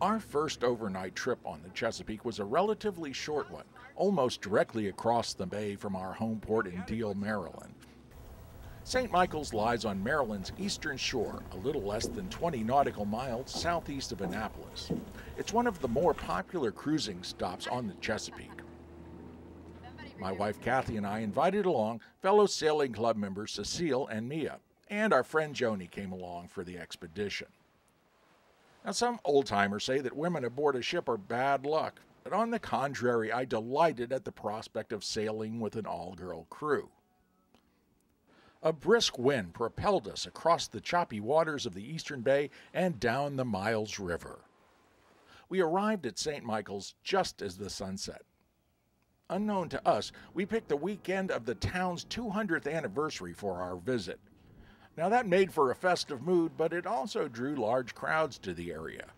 Our first overnight trip on the Chesapeake was a relatively short one, almost directly across the bay from our home port in Deal, Maryland. St. Michael's lies on Maryland's eastern shore, a little less than 20 nautical miles southeast of Annapolis. It's one of the more popular cruising stops on the Chesapeake. My wife Kathy and I invited along fellow sailing club members Cecile and Mia, and our friend Joni came along for the expedition. Now, some old-timers say that women aboard a ship are bad luck, but on the contrary, I delighted at the prospect of sailing with an all-girl crew. A brisk wind propelled us across the choppy waters of the eastern bay and down the Miles River. We arrived at St. Michael's just as the sun set. Unknown to us, we picked the weekend of the town's 200th anniversary for our visit. Now that made for a festive mood, but it also drew large crowds to the area.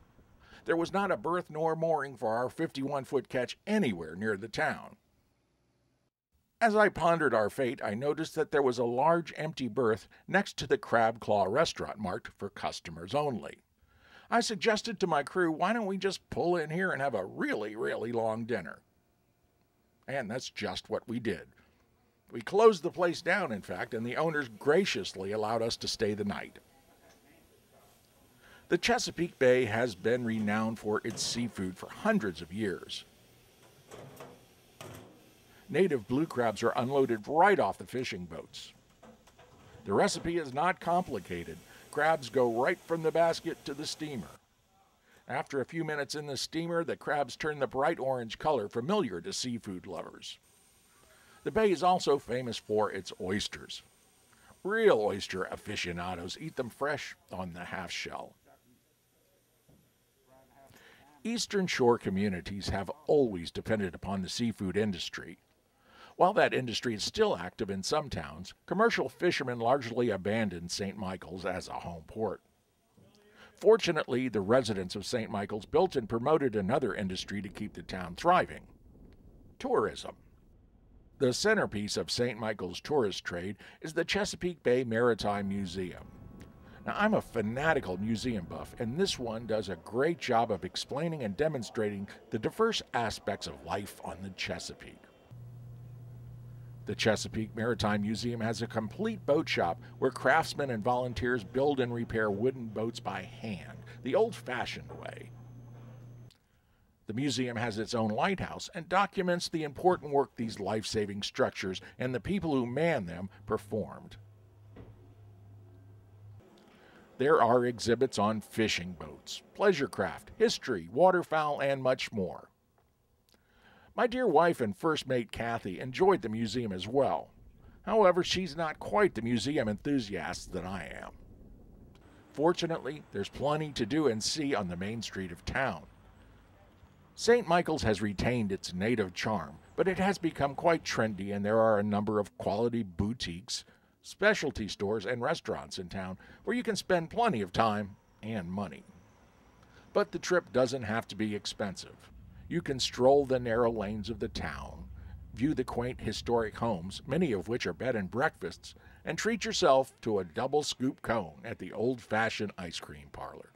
There was not a berth nor mooring for our 51-foot ketch anywhere near the town. As I pondered our fate, I noticed that there was a large empty berth next to the Crab Claw restaurant marked for customers only. I suggested to my crew, why don't we just pull in here and have a really long dinner? And that's just what we did. We closed the place down, in fact, and the owners graciously allowed us to stay the night. The Chesapeake Bay has been renowned for its seafood for hundreds of years. Native blue crabs are unloaded right off the fishing boats. The recipe is not complicated. Crabs go right from the basket to the steamer. After a few minutes in the steamer, the crabs turn the bright orange color familiar to seafood lovers. The bay is also famous for its oysters. Real oyster aficionados eat them fresh on the half shell. Eastern Shore communities have always depended upon the seafood industry. While that industry is still active in some towns, commercial fishermen largely abandoned St. Michael's as a home port. Fortunately, the residents of St. Michael's built and promoted another industry to keep the town thriving: tourism. The centerpiece of St. Michael's tourist trade is the Chesapeake Bay Maritime Museum. Now, I'm a fanatical museum buff, and this one does a great job of explaining and demonstrating the diverse aspects of life on the Chesapeake. The Chesapeake Maritime Museum has a complete boat shop where craftsmen and volunteers build and repair wooden boats by hand, the old-fashioned way. The museum has its own lighthouse and documents the important work these life-saving structures and the people who man them performed. There are exhibits on fishing boats, pleasure craft, history, waterfowl, and much more. My dear wife and first mate Kathy enjoyed the museum as well. However, she's not quite the museum enthusiast that I am. Fortunately, there's plenty to do and see on the main street of town. St. Michael's has retained its native charm, but it has become quite trendy, and there are a number of quality boutiques, specialty stores, and restaurants in town where you can spend plenty of time and money. But the trip doesn't have to be expensive. You can stroll the narrow lanes of the town, view the quaint historic homes, many of which are bed and breakfasts, and treat yourself to a double scoop cone at the old-fashioned ice cream parlor.